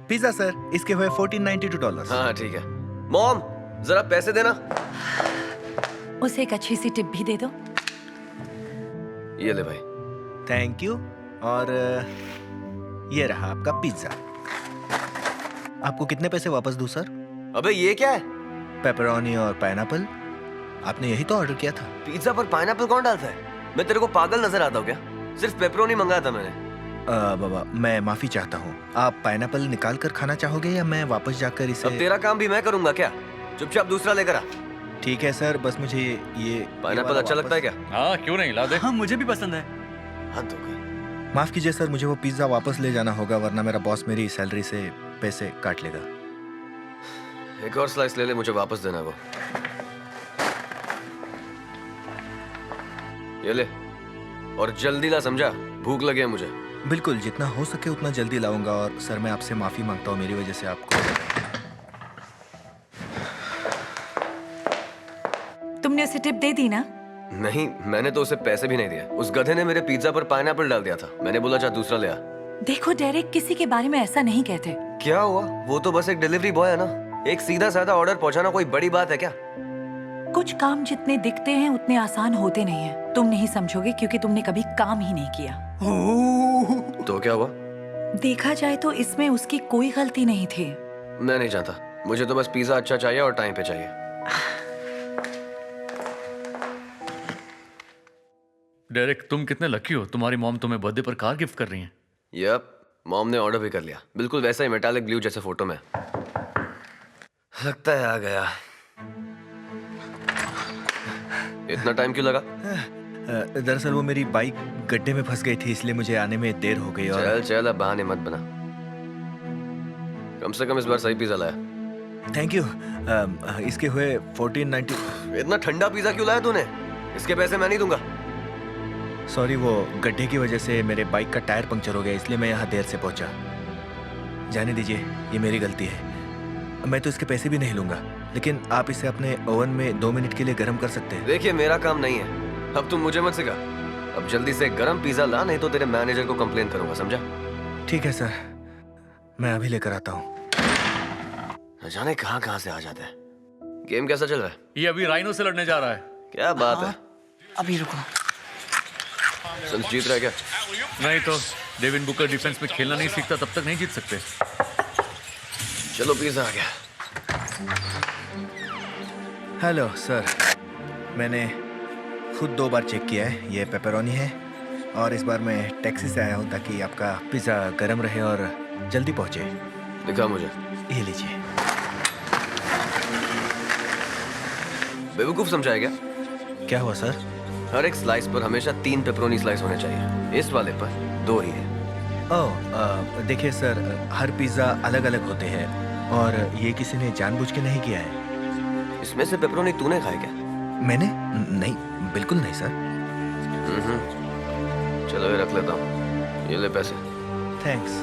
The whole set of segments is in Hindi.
पिज्जा सर, इसके हुए $1492। हाँ ठीक है। मॉम जरा पैसे देना। उसे एक अच्छी सी टिप भी दे दो। ये ले भाई। Thank you. और ये रहा आपका पिज्जा। आपको कितने पैसे वापस दूं सर? अबे ये क्या है? पेपरोनी और पाइनएप्पल। आपने यही तो ऑर्डर किया था। पिज्जा पर पाइनएप्पल कौन डालता है? मैं तेरे को पागल नजर आता हूँ क्या? सिर्फ पेपरोनी मंगाया था मैंने। बाबा मैं माफी चाहता हूँ। आप पाइनएप्पल निकाल कर खाना चाहोगे या मैं वापस जाकर इसे? अब तेरा काम भी मैं करूंगा क्या? चुपचाप दूसरा लेकर आ। ठीक है सर, बस मुझे ये पाइनएप्पल अच्छा लगता है क्या? हाँ क्यों नहीं, ला दे। हाँ मुझे भी पसंद है। हद हो गई। माफ कीजिए सर, मुझे वो पिज्जा वापस ले जाना होगा वरना मेरा बॉस मेरी सैलरी से पैसे काट लेगा। एक और स्लाइस ले ले, मुझे वापस देना वो। ये ले और जल्दी ला, समझा? भूख लगी है मुझे। बिल्कुल, जितना हो सके उतना जल्दी लाऊंगा। और सर मैं आपसे माफी मांगता हूँ, मेरी वजह से आपको। तुमने उसे टिप दे दी ना? नहीं, मैंने तो उसे पैसे भी नहीं दिए। उस गधे ने मेरे पिज्जा पर पाइनएप्पल डाल दिया था। मैंने बोला जा दूसरा ले आ। देखो डेरेक, किसी के बारे में ऐसा नहीं कहते। क्या हुआ? वो तो बस एक डिलीवरी बॉय है ना। एक सीधा साधा ऑर्डर पहुंचाना कोई बड़ी बात है क्या? कुछ काम जितने दिखते हैं उतने आसान होते नहीं हैं। तुम नहीं समझोगे क्योंकि तुमने कभी काम ही नहीं किया। तो क्या हुआ? देखा जाए तो इसमें उसकी कोई गलती नहीं थी। मैं नहीं चाहता। मुझे तो बस पिज्जा अच्छा चाहिए और टाइम पे चाहिए। डेरेक तुम कितने लकी हो, तुम्हारी मॉम तुम्हें बर्थडे पर कार गिफ्ट कर रही है। यप, मॉम ने ऑर्डर भी कर लिया। बिल्कुल वैसा ही मेटालिक ब्लू जैसे फोटो में। लगता है आ गया। इतना टाइम क्यों लगा? दरअसल वो मेरी बाइक गड्ढे में फंस गई थी, इसलिए मुझे आने में देर हो गई। और चल चल, अब बहाने मत बना। कम से कम इस बार सही पिज्जा लाया। Thank you. इसके हुए 1490। इतना ठंडा पिज्जा क्यों लाया तूने? इसके पैसे मैं नहीं दूंगा। सॉरी, वो गड्ढे की वजह से मेरे बाइक का टायर पंक्चर हो गया, इसलिए मैं यहाँ देर से पहुंचा। जाने दीजिए, ये मेरी गलती है। मैं तो इसके पैसे भी नहीं लूंगा, लेकिन आप इसे अपने ओवन में 2 मिनट के लिए गर्म कर सकते हैं। देखिए मेरा काम नहीं है, अब तुम मुझे मत सिखा। अब जल्दी से गरम पिज्जा ला, नहीं तो तेरे मैनेजर को कंप्लेन करूंगा, समझा? ठीक है सर, मैं अभी लेकर आता हूँ। न जाने कहाँ कहाँ से आ जाता है। गेम कैसा चल रहा है? ये अभी राइनो से लड़ने जा रहा है। क्या बात है? अभी रुको। सन्स जीत रहा है क्या? नहीं तो डेविन बुकर डिफेंस में खेलना नहीं सीखता तब तक नहीं जीत सकते। चलो पिज्जा आ गया। हेलो सर, मैंने खुद 2 बार चेक किया है। ये पेपरोनी है और इस बार मैं टैक्सी से आया हूँ ताकि आपका पिज़्ज़ा गर्म रहे और जल्दी पहुँचे। दिखा मुझे। ये लीजिए। बेवकूफ समझाया क्या? क्या हुआ सर? हर एक स्लाइस पर हमेशा 3 पेपरोनी स्लाइस होने चाहिए। इस वाले पर 2 ही है। ओह, देखिए सर, हर पिज़्ज़ा अलग अलग होते हैं और ये किसी ने जानबूझ के नहीं किया है। इसमें से पेपरोनी तूने खाए क्या? मैंने? नहीं, बिल्कुल नहीं सर। चलो ये रख लेता हूँ। ये ले पैसे। थैंक्स।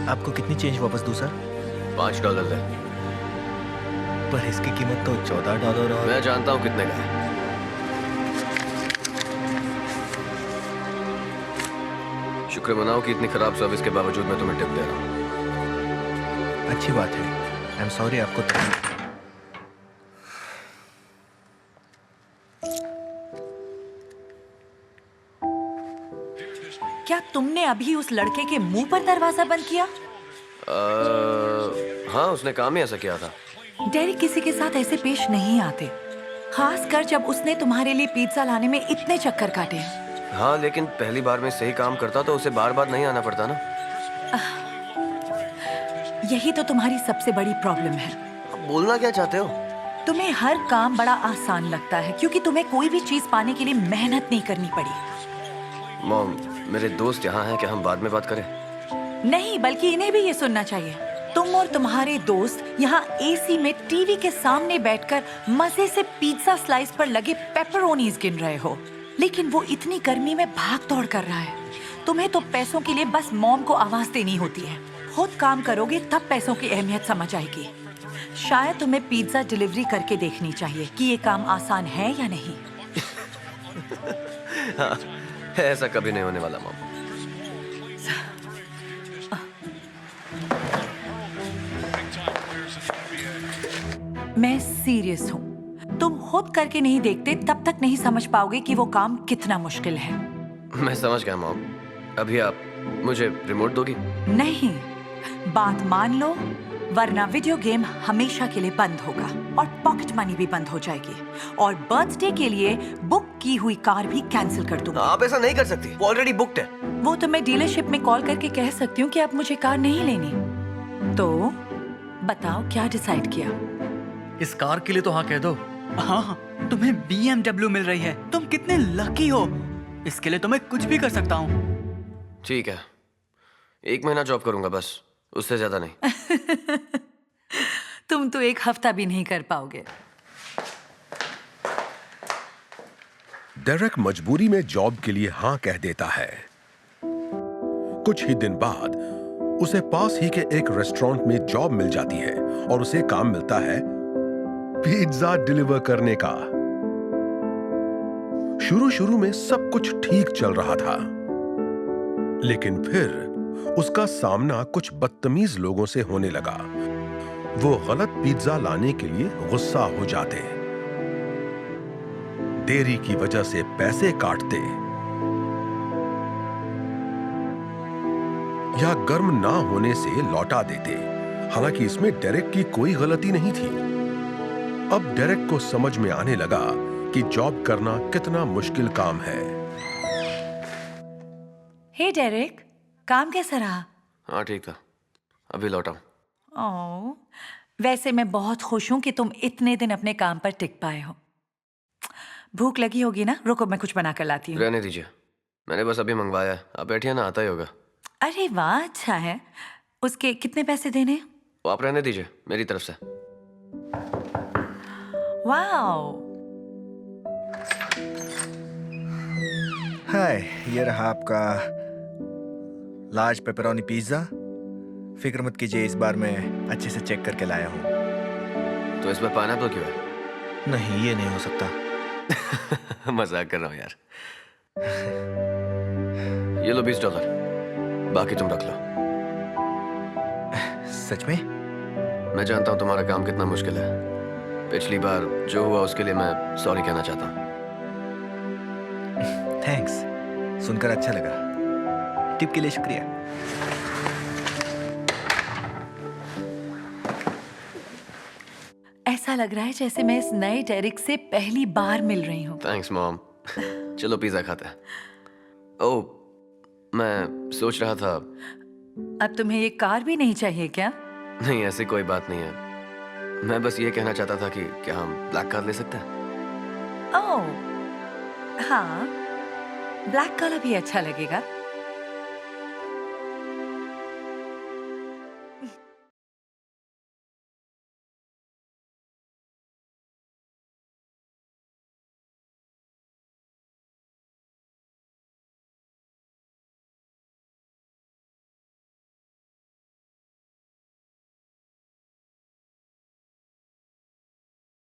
आपको कितनी चेंज वापस दूँ सर? $5 दे। पर इसकी कीमत तो $14 और... मैं जानता हूँ कितने का है। शुक्र मनाओ कि इतनी खराब सर्विस के बावजूद मैं तुम्हें टिप दे रहा हूँ। अच्छी बात है। आई एम सॉरी आपको क्या तुमने अभी उस लड़के के मुंह पर दरवाजा बंद किया? हाँ, उसने काम ही ऐसा किया था। डेरिक किसी के साथ ऐसे पेश नहीं आते, खासकर जब उसने तुम्हारे लिए पिज्जा लाने में इतने चक्कर काटे। हाँ, लेकिन पहली बार में सही काम करता तो उसे बार बार नहीं आना पड़ता ना। यही तो तुम्हारी सबसे बड़ी प्रॉब्लम है। अब बोलना क्या चाहते हो? तुम्हें हर काम बड़ा आसान लगता है क्योंकि तुम्हें कोई भी चीज पाने के लिए मेहनत नहीं करनी पड़ी। मॉम, मेरे दोस्त यहाँ हैं, क्या हम बाद में बात करें? नहीं, बल्कि इन्हें भी ये सुनना चाहिए। तुम और तुम्हारे दोस्त यहाँ एसी में टीवी के सामने बैठकर मजे से पिज्जा स्लाइस पर लगे पेपरोनीज गिन रहे हो, लेकिन वो इतनी गर्मी में भाग दौड़ कर रहा है। तुम्हें तो पैसों के लिए बस मॉम को आवाज देनी होती है। खुद काम करोगे तब पैसों की अहमियत समझ आएगी। शायद तुम्हें पिज्जा डिलीवरी करके देखनी चाहिए कि ये काम आसान है या नहीं। हाँ, ऐसा कभी नहीं होने वाला मॉम। मैं सीरियस हूँ। तुम खुद करके नहीं देखते तब तक नहीं समझ पाओगे कि वो काम कितना मुश्किल है। मैं समझ गया मॉम। अभी आप मुझे रिमोट दोगी? नहीं, बात मान लो वरना वीडियो गेम हमेशा के लिए बंद होगा और पॉकेट मनी भी बंद हो जाएगी और बर्थडे के लिए बुक की हुई कार भी कैंसिल कर दूंगा। आप ऐसा नहीं कर सकती, वो ऑलरेडी बुक्ड है। वो तो मैं डीलरशिप में कॉल करके कह सकती हूँ कि अब मुझे कार नहीं लेनी। तो बताओ क्या डिसाइड किया? इस कार के लिए तो हाँ कह दो। हाँ, तुम्हें BMW मिल रही है। तुम कितने लकी हो। इसके लिए तो मैं कुछ भी कर सकता हूँ। ठीक है, 1 महीना जॉब करूंगा बस, उससे ज्यादा नहीं। तुम तो 1 हफ्ता भी नहीं कर पाओगे। डेरेक मजबूरी में जॉब के लिए हां कह देता है। कुछ ही दिन बाद उसे पास ही के एक रेस्टोरेंट में जॉब मिल जाती है और उसे काम मिलता है पिज्जा डिलीवर करने का। शुरू में सब कुछ ठीक चल रहा था, लेकिन फिर उसका सामना कुछ बदतमीज लोगों से होने लगा। वो गलत पिज्जा लाने के लिए गुस्सा हो जाते, देरी की वजह से पैसे काटते या गर्म ना होने से लौटा देते। हालांकि इसमें डेरेक की कोई गलती नहीं थी। अब डेरेक को समझ में आने लगा कि जॉब करना कितना मुश्किल काम है। हे डेरेक, काम कैसा रहा? हाँ ठीक था, अभी लौटा हूं। ओह, वैसे मैं बहुत खुश हूँ कि तुम इतने दिन अपने काम पर टिक पाए हो। भूख लगी होगी ना? रुको मैं कुछ बना कर लाती हूँ। रहने दीजिए, मैंने बस अभी मंगवाया है। आप बैठिए ना, आता ही होगा। अरे वाह, अच्छा है। उसके कितने पैसे देने? वो आप रहने दीजिए, मेरी तरफ से। वाओ, हाय, ये रहा आपका लार्ज पेपरोनी पिज्ज़ा। फिक्र मत कीजिए, इस बार मैं अच्छे से चेक करके लाया हूँ। तो इस बार पाइनएप्पल क्यों है? नहीं, ये नहीं हो सकता। मजाक कर रहा हूँ यार। ये लो $20, बाकी तुम रख लो। सच में? मैं जानता हूँ तुम्हारा काम कितना मुश्किल है। पिछली बार जो हुआ उसके लिए मैं सॉरी कहना चाहता हूँ। थैंक्स, सुनकर अच्छा लगा। टिप के लिए शुक्रिया। ऐसा लग रहा है जैसे मैं इस नए डेरिक से पहली बार मिल रही हूँ। Thanks mom. चलो पिज्जा खाते हैं। ओह, मैं सोच रहा था। अब तुम्हें ये कार भी नहीं चाहिए क्या? नहीं, ऐसी कोई बात नहीं है। मैं बस ये कहना चाहता था कि क्या हम ब्लैक कार ले सकते हैं? ओह, हाँ, ब्लैक कलर भी अच्छा लगेगा।